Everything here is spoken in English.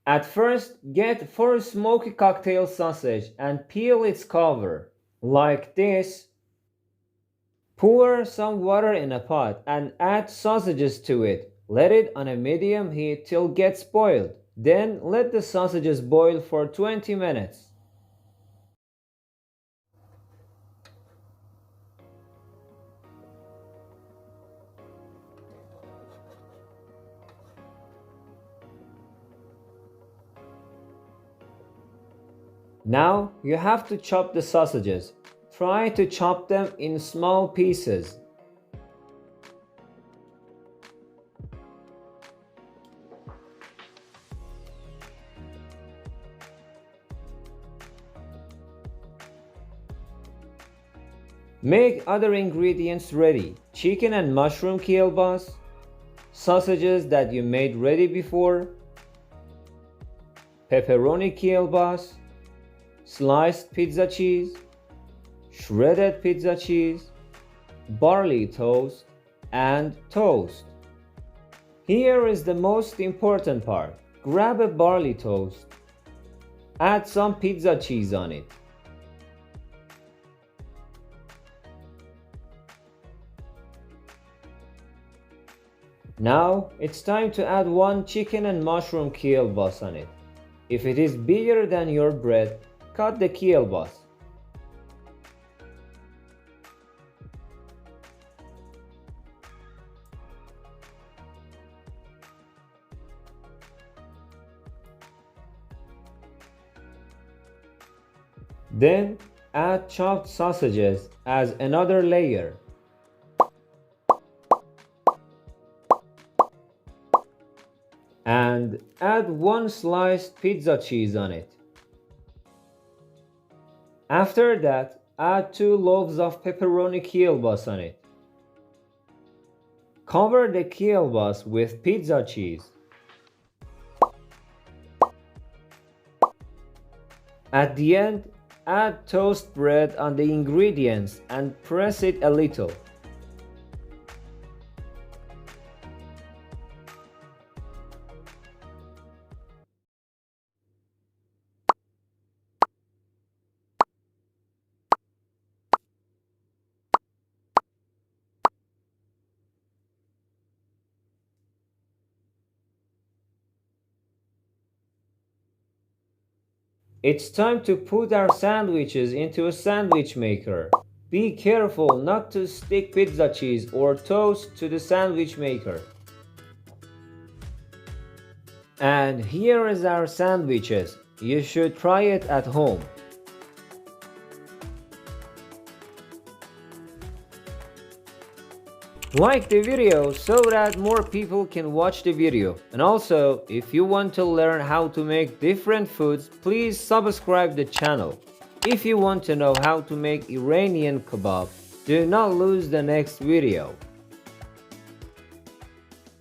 At first, get 4 smoky cocktail sausage and peel its cover, like this. Pour some water in a pot and add sausages to it. Let it on a medium heat till gets boiled. Then let the sausages boil for 20 minutes. Now you have to chop the sausages. Try to chop them in small pieces. Make other ingredients ready. Chicken and mushroom kielbas, sausages that you made ready before, pepperoni kielbas, sliced pizza cheese, shredded pizza cheese, barley toast, and toast. Here is the most important part. Grab a barley toast. Add some pizza cheese on it. Now it's time to add 1 chicken and mushroom kielbas on it. If it is bigger than your bread, cut the kielbas. Then add chopped sausages as another layer. And add 1 sliced pizza cheese on it. After that, add 2 loaves of pepperoni kielbas on it. Cover the kielbas with pizza cheese. At the end, add toast bread on the ingredients and press it a little. It's time to put our sandwiches into a sandwich maker. Be careful not to stick pizza cheese or toast to the sandwich maker. And here is our sandwiches. You should try it at home. Like the video so that more people can watch the video. And also, if you want to learn how to make different foods, please subscribe the channel. If you want to know how to make Iranian kebab, do not lose the next video.